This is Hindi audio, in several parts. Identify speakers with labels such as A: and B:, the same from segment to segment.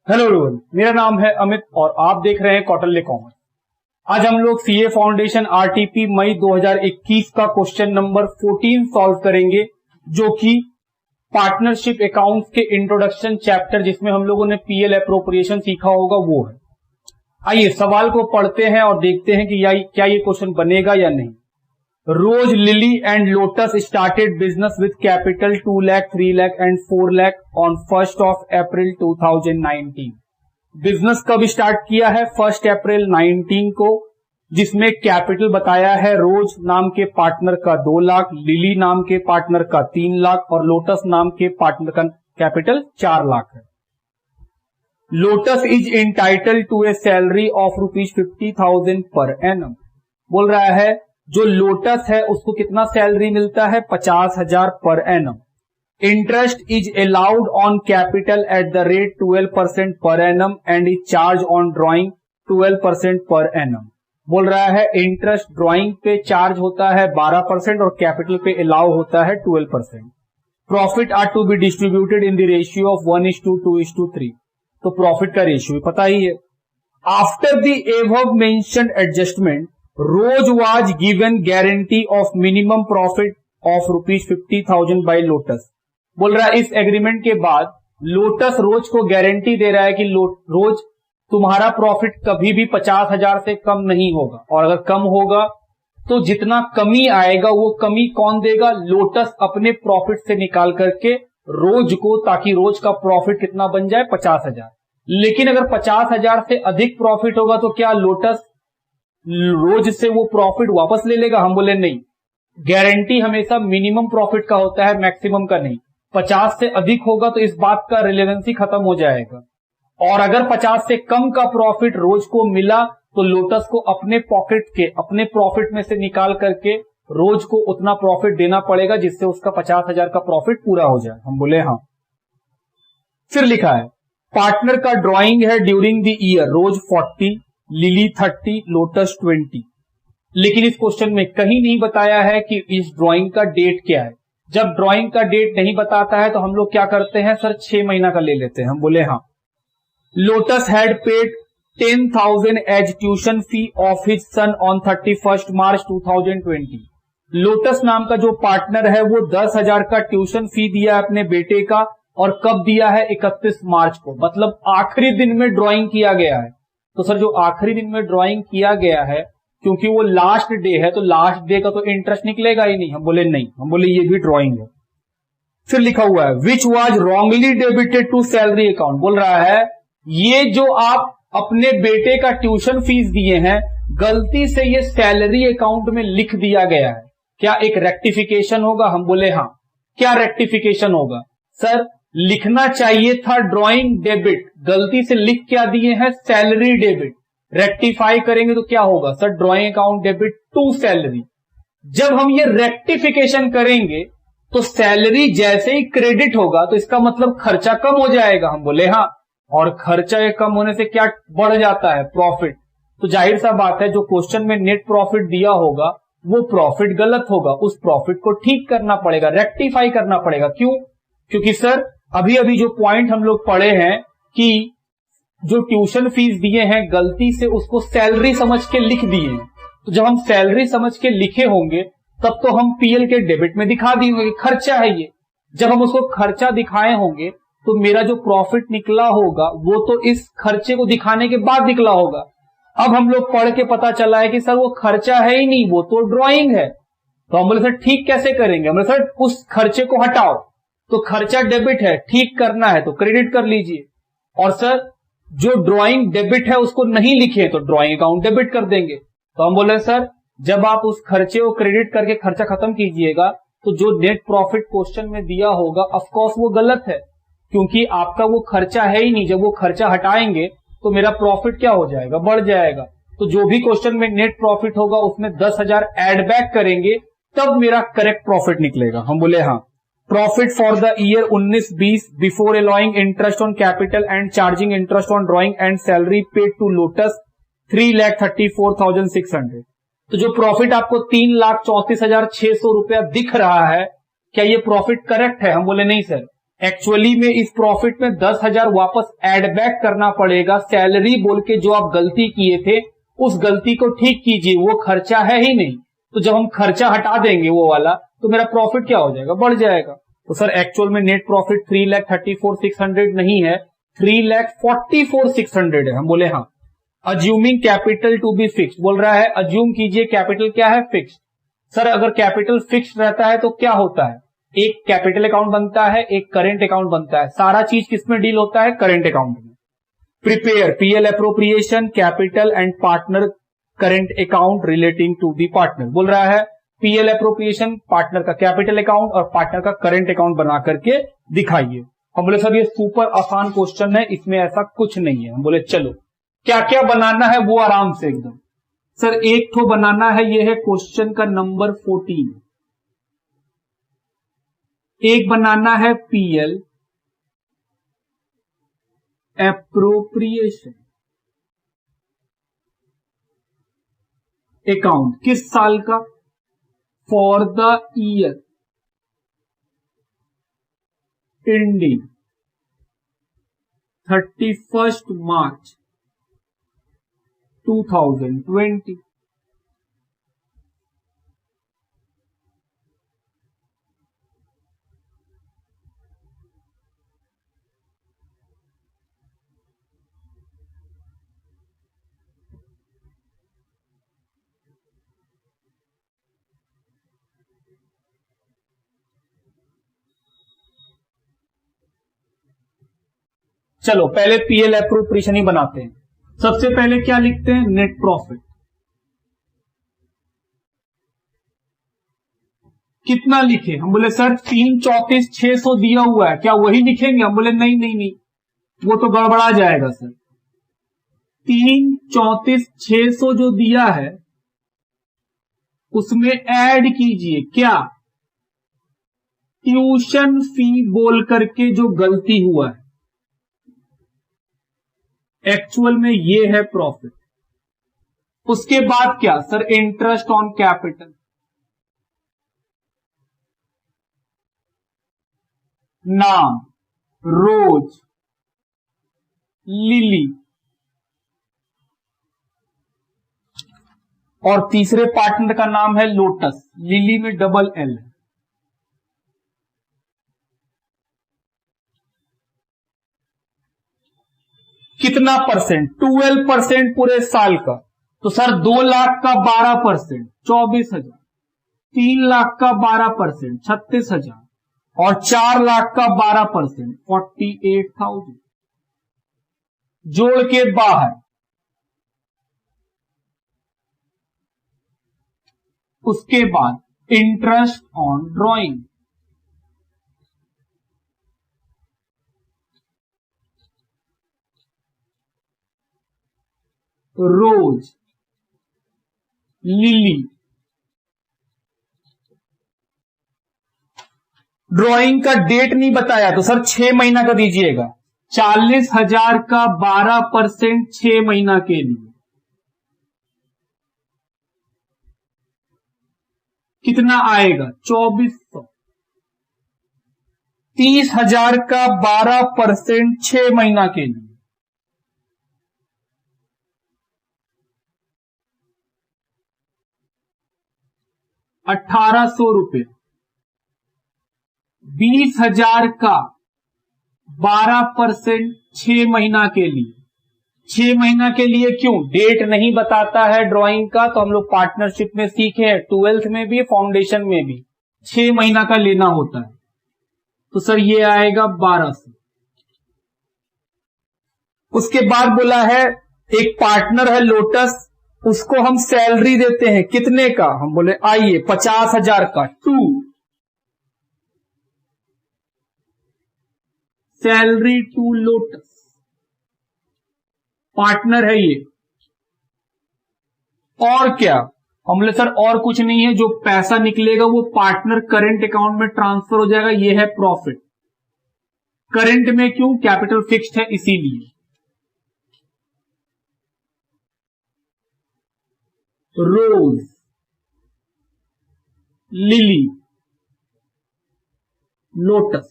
A: हेलो एवरीवन, मेरा नाम है अमित और आप देख रहे हैं कौटिल्य कॉमर्स। आज हम लोग सीए फाउंडेशन आरटीपी मई 2021 का क्वेश्चन नंबर 14 सॉल्व करेंगे, जो कि पार्टनरशिप अकाउंट्स के इंट्रोडक्शन चैप्टर जिसमें हम लोगों ने पीएल एप्रोप्रिएशन सीखा होगा वो है। आइए सवाल को पढ़ते हैं और देखते हैं कि क्या ये क्वेश्चन बनेगा या नहीं। Rose Lily and Lotus started business with capital 2 lakh, 3 lakh and 4 lakh on 1 April 2019। Business कब स्टार्ट किया है? 1 अप्रैल 19 को, जिसमें कैपिटल बताया है रोज नाम के पार्टनर का 2 लाख, लिली नाम के पार्टनर का 3 लाख और लोटस नाम के पार्टनर का कैपिटल 4 लाख है। Lotus is entitled to a salary of ₹50,000 per annum. बोल रहा है जो लोटस है उसको कितना सैलरी मिलता है? 50,000 per annum. Interest is allowed on capital at the rate 12% per annum and is charge on drawing 12% per annum. बोल रहा है इंटरेस्ट ड्रॉइंग पे चार्ज होता है 12% और कैपिटल पे अलाउ होता है 12%। Profit are to be distributed in the ratio of 1:2:3। तो प्रॉफिट का रेशियो भी पता ही है। After the above mentioned adjustment, Rose was given guarantee of minimum profit of ₹50,000 by Lotus. बोल रहा है इस एग्रीमेंट के बाद लोटस रोज को गारंटी दे रहा है कि रोज तुम्हारा प्रॉफिट कभी भी 50,000 से कम नहीं होगा, और अगर कम होगा तो जितना कमी आएगा वो कमी कौन देगा? लोटस अपने प्रॉफिट से निकाल करके रोज को, ताकि रोज का प्रॉफिट कितना बन जाए? 50,000। लेकिन अगर 50,000 से अधिक प्रॉफिट होगा तो क्या लोटस रोज से वो प्रॉफिट वापस ले लेगा? हम बोले नहीं, गारंटी हमेशा मिनिमम प्रॉफिट का होता है, मैक्सिमम का नहीं। 50 से अधिक होगा तो इस बात का रिलेवेंसी खत्म हो जाएगा। और अगर 50 से कम का प्रॉफिट रोज को मिला तो लोटस को अपने पॉकेट के, अपने प्रॉफिट में से निकाल करके रोज को उतना प्रॉफिट देना पड़ेगा जिससे उसका 50,000 का प्रॉफिट पूरा हो जाए। हम बोले हाँ। फिर लिखा है पार्टनर का ड्रॉइंग है during the year, Rose 40, Lily 30, Lotus 20। लेकिन इस क्वेश्चन में कहीं नहीं बताया है कि इस ड्राइंग का डेट क्या है। जब ड्राइंग का डेट नहीं बताता है तो हम लोग क्या करते हैं? सर 6 महीना का ले लेते हैं। हम बोले हाँ। Lotus had paid 10,000 as tuition fee of his son on 31 March 2020। Lotus नाम का जो पार्टनर है वो 10,000 का ट्यूशन फी दिया अपने बेटे का, और कब दिया है? 31 मार्च को, मतलब आखिरी दिन में ड्राइंग किया गया है। तो सर जो आखिरी दिन में ड्राइंग किया गया है, क्योंकि वो लास्ट डे है तो लास्ट डे का तो इंटरेस्ट निकलेगा ही नहीं। हम बोले नहीं, हम बोले ये भी ड्राइंग है। फिर लिखा हुआ है which was wrongly debited to salary account. बोल रहा है ये जो आप अपने बेटे का ट्यूशन फीस दिए हैं, गलती से ये सैलरी अकाउंट में लिख दिया गया है। क्या एक रेक्टिफिकेशन होगा? हम बोले हाँ। क्या रेक्टिफिकेशन होगा? सर लिखना चाहिए था ड्राइंग डेबिट, गलती से लिख क्या दिए हैं? Salary debit. रेक्टिफाई करेंगे तो क्या होगा? Sir drawing account debit to salary. जब हम ये रेक्टिफिकेशन करेंगे तो सैलरी जैसे ही क्रेडिट होगा तो इसका मतलब खर्चा कम हो जाएगा। हम बोले हाँ। और खर्चा कम होने से क्या बढ़ जाता है? प्रॉफिट। तो जाहिर सा बात है जो क्वेश्चन में नेट प्रॉफिट दिया होगा वो प्रॉफिट गलत होगा, उस प्रॉफिट को ठीक करना पड़ेगा, रेक्टिफाई करना पड़ेगा। क्यों? क्योंकि सर अभी अभी जो पॉइंट हम लोग पढ़े हैं कि जो ट्यूशन फीस दिए हैं गलती से उसको सैलरी समझ के लिख दिए हैं। तो जब हम सैलरी समझ के लिखे होंगे तब तो हम पीएल के डेबिट में दिखा दिए होंगे खर्चा है ये। जब हम उसको खर्चा दिखाए होंगे तो मेरा जो प्रॉफिट निकला होगा वो तो इस खर्चे को दिखाने के बाद निकला होगा। अब हम लोग पढ़ के पता चला है कि सर वो खर्चा है ही नहीं, वो तो ड्राइंग है। तो हम बोले सर ठीक कैसे करेंगे? हम बोले सर उस खर्चे को हटाओ। तो खर्चा डेबिट है, ठीक करना है तो क्रेडिट कर लीजिए। और सर जो ड्राइंग डेबिट है उसको नहीं लिखे तो ड्राइंग अकाउंट डेबिट कर देंगे। तो हम बोले सर जब आप उस खर्चे को क्रेडिट करके खर्चा खत्म कीजिएगा तो जो नेट प्रॉफिट क्वेश्चन में दिया होगा ऑफकोर्स वो गलत है, क्योंकि आपका वो खर्चा है ही नहीं। जब वो खर्चा हटाएंगे तो मेरा प्रॉफिट क्या हो जाएगा? बढ़ जाएगा। तो जो भी क्वेश्चन में नेट प्रॉफिट होगा उसमें 10,000 एड बैक करेंगे तब मेरा करेक्ट प्रॉफिट निकलेगा। हम बोले हाँ। Profit for the year 19-20 before allowing interest on capital and charging interest on drawing and salary paid to Lotus 3,34,600। तो जो प्रॉफिट आपको 3,34,600 रुपया दिख रहा है, क्या ये प्रॉफिट करेक्ट है? हम बोले नहीं सर, एक्चुअली में इस प्रॉफिट में 10,000 वापस एड बैक करना पड़ेगा, सैलरी बोल के जो आप गलती किए थे उस गलती को ठीक कीजिए, वो खर्चा है ही नहीं। तो जब हम खर्चा हटा देंगे वो वाला, तो मेरा प्रॉफिट क्या हो जाएगा, बढ़ जाएगा। तो सर एक्चुअल में नेट प्रॉफिट 3,34,600 नहीं है, 3,44,600 है। हम बोले हाँ। Assuming capital to be fix बोल रहा है, अज्यूम कीजिए कैपिटल क्या है, फिक्स। सर अगर कैपिटल फिक्स रहता है तो क्या होता है, एक कैपिटल अकाउंट बनता है, एक करेंट अकाउंट बनता है। सारा चीज किसमें डील होता है, करेंट अकाउंट में। Prepare PL appropriation capital and partner current account relating to the partner. बोल रहा है पीएल अप्रोप्रिएशन पार्टनर का कैपिटल अकाउंट और पार्टनर का करंट अकाउंट बना करके दिखाइए। हम बोले सर ये सुपर आसान क्वेश्चन है, इसमें ऐसा कुछ नहीं है। हम बोले चलो क्या क्या बनाना है वो आराम से एकदम। सर एक तो बनाना है, ये है क्वेश्चन का नंबर 14। एक बनाना है पीएल एप्रोप्रिएशन अकाउंट, किस साल का, for the year ending 31 March 2020। चलो पहले पीएल एप्रोप्रिएशन ही बनाते हैं। सबसे पहले क्या लिखते हैं, नेट प्रॉफिट। कितना लिखे, हम बोले सर 3,34,600 दिया हुआ है, क्या वही लिखेंगे। हम बोले नहीं नहीं नहीं, वो तो गड़बड़ा जाएगा सर। 3,34,600 जो दिया है उसमें ऐड कीजिए क्या, ट्यूशन फी बोल करके जो गलती हुआ है। एक्चुअल में ये है प्रॉफिट। उसके बाद क्या सर, इंटरेस्ट ऑन कैपिटल, नाम रोज लिली, और तीसरे पार्टनर का नाम है लोटस, लिली में डबल एल है। कितना परसेंट, 12% पूरे साल का। तो सर 2 लाख का 12%, 24,000, 3 लाख का 12%, 36,000, और 4 लाख का 12%, 48,000 जोड़ के बाहर। उसके बाद interest on drawing, Rose Lily, drawing का डेट नहीं बताया तो सर 6 महीना का दीजिएगा। 40,000 का 12% 6 महीना के लिए कितना आएगा, 2,400। 30,000 का 12% 6 महीना के लिए 1,800 रुपये। 20,000 का 12% 6 महीना के लिए, 6 महीना के लिए क्यों, डेट नहीं बताता है ड्राइंग का, तो हम लोग पार्टनरशिप में सीखे हैं, 12th में भी फाउंडेशन में भी 6 महीना का लेना होता है। तो सर ये आएगा 1,200। उसके बाद बोला है एक पार्टनर है लोटस, उसको हम सैलरी देते हैं कितने का, हम बोले आइए 50,000 का, 2 सैलरी टू लोटस, पार्टनर है ये। और क्या, हम बोले सर और कुछ नहीं है, जो पैसा निकलेगा वो पार्टनर करंट अकाउंट में ट्रांसफर हो जाएगा, ये है प्रॉफिट। करंट में क्यों, कैपिटल फिक्स्ड है इसीलिए। रोज लिली लोटस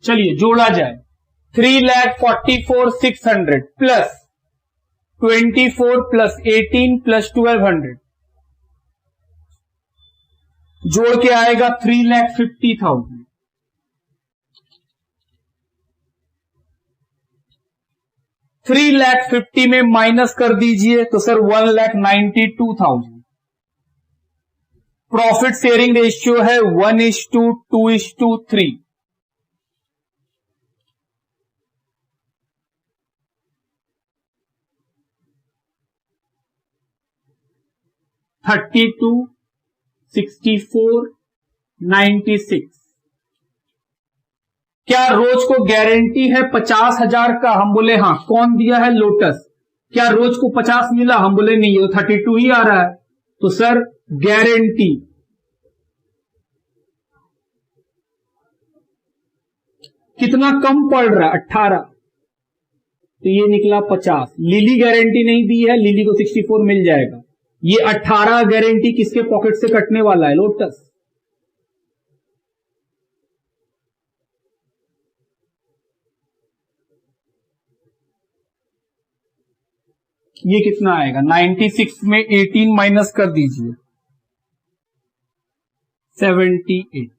A: चलिए जोड़ा जाए 3,44,600 प्लस 24 प्लस 18 प्लस 1200 जोड़ के आएगा 3,50,000। 3,50,000 में माइनस कर दीजिए तो सर 1,92,000। प्रॉफिट शेयरिंग रेशियो है 1:2:3। 32, 64, 96। क्या रोज को गारंटी है 50,000 का? हम बोले हाँ। कौन दिया है? लोटस। क्या रोज को 50 मिला? हम बोले नहीं, ये 32 ही आ रहा है। तो सर गारंटी कितना कम पड़ रहा है? 18। तो ये निकला 50। लिली गारंटी नहीं दी है, लिली को 64 मिल जाएगा। ये 18 गारंटी किसके पॉकेट से कटने वाला है? लोटस। ये कितना आएगा? 96 में 18 माइनस कर दीजिए, 78।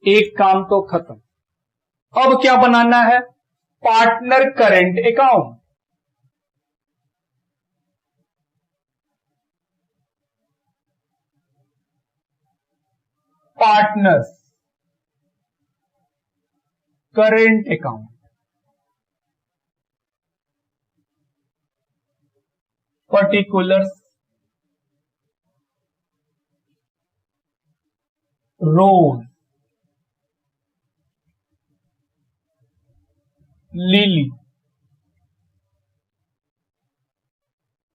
A: एक काम तो खत्म। अब क्या बनाना है? Partner current account. Partners current account. Particulars rose, lily,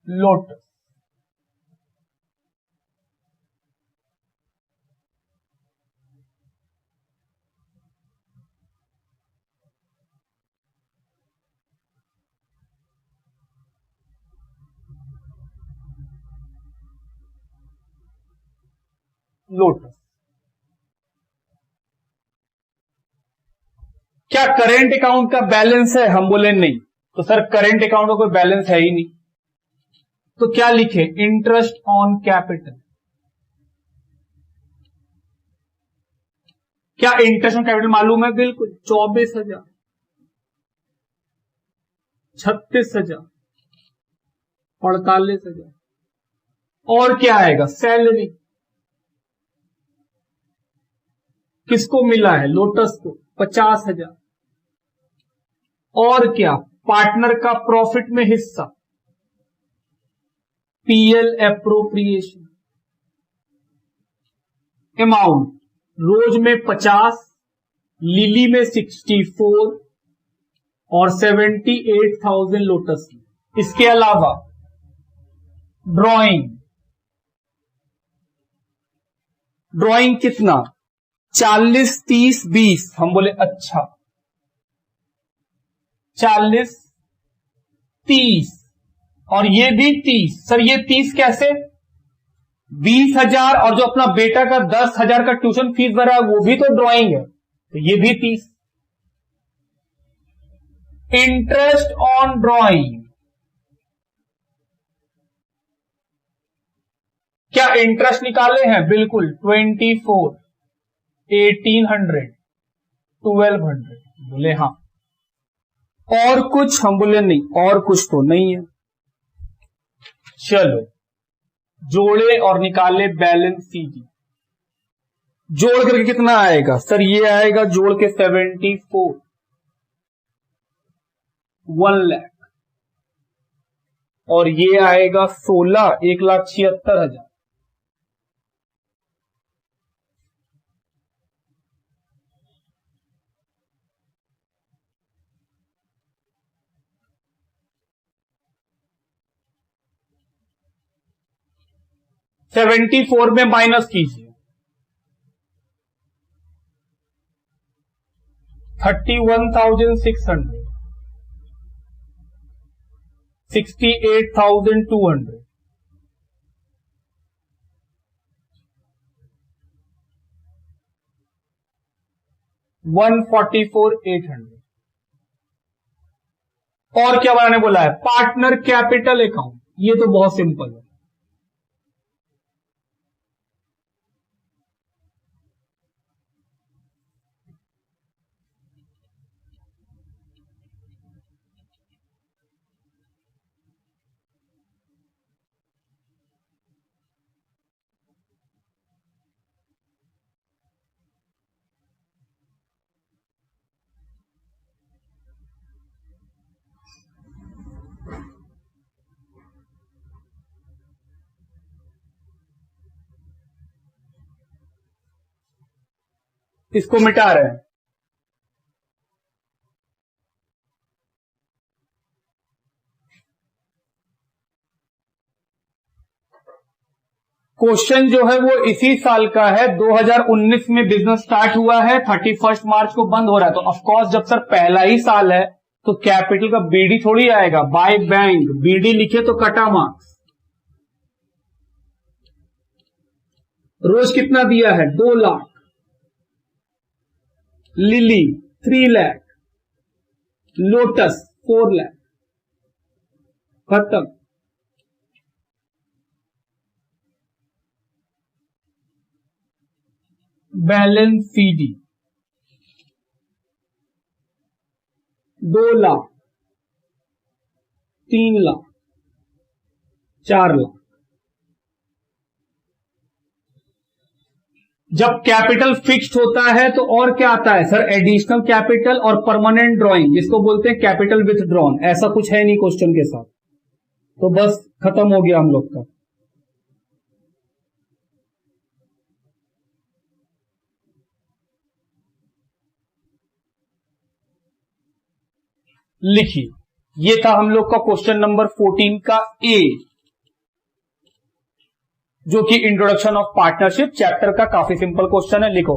A: lotus. Lotus. क्या करेंट अकाउंट का बैलेंस है? हम बोले नहीं। तो सर करेंट अकाउंट का कोई बैलेंस है ही नहीं, तो क्या लिखे? Interest on capital. क्या इंटरेस्ट ऑन कैपिटल मालूम है? बिल्कुल। 24,000, 36,000, 48,000। और क्या आएगा? सैलरी। किसको मिला है? लोटस को 50,000। और क्या? पार्टनर का प्रॉफिट में हिस्सा, पीएल एप्रोप्रिएशन। अमाउंट रोज में 50, लिली में 64 और 78,000 लोटस में। इसके अलावा ड्राइंग। ड्राइंग कितना? 40, 30, 20। हम बोले अच्छा। 40, 30 और ये भी 30। सर ये 30 कैसे? 20,000 और जो अपना बेटा का 10,000 का ट्यूशन फीस भरा है वो भी तो ड्राइंग है, तो ये भी 30। Interest on drawing. क्या इंटरेस्ट निकाले हैं? बिल्कुल। 24, 1800, 1200। बोले हाँ। और कुछ? हम बोले नहीं, और कुछ तो नहीं है। चलो जोड़े और निकाले बैलेंस शीट। जोड़ करके कितना आएगा? सर ये आएगा जोड़ के 74, 1 लाख। और ये आएगा 16, 1,76,000। $74 में माइनस कीजिए, 31,600, 68,200, 144,800। और क्या बनाने बोला है? Partner capital account. ये तो बहुत सिंपल है। इसको मिटा रहे हैं। क्वेश्चन जो है वो इसी साल का है, 2019 में बिजनेस स्टार्ट हुआ है, 31 मार्च को बंद हो रहा है। तो ऑफकोर्स जब सर पहला ही साल है तो कैपिटल का बीडी थोड़ी आएगा। बाय बैंक बीडी लिखे तो कटा मार्क्स। रोज कितना दिया है? 2 लाख। लिली 3 लाख। लोटस 4 लाख। खत्म। Balance CD 2 lakh, 3 lakh, 4 lakh. जब कैपिटल फिक्स्ड होता है तो और क्या आता है सर? एडिशनल कैपिटल और परमानेंट ड्रॉइंग, जिसको बोलते हैं कैपिटल विथ ड्रॉन। ऐसा कुछ है नहीं क्वेश्चन के साथ, तो बस खत्म हो गया हम लोग का। लिखिए, ये था हम लोग का क्वेश्चन नंबर 14 का ए, जो कि इंट्रोडक्शन ऑफ पार्टनरशिप चैप्टर का काफी सिंपल क्वेश्चन है। लिखो।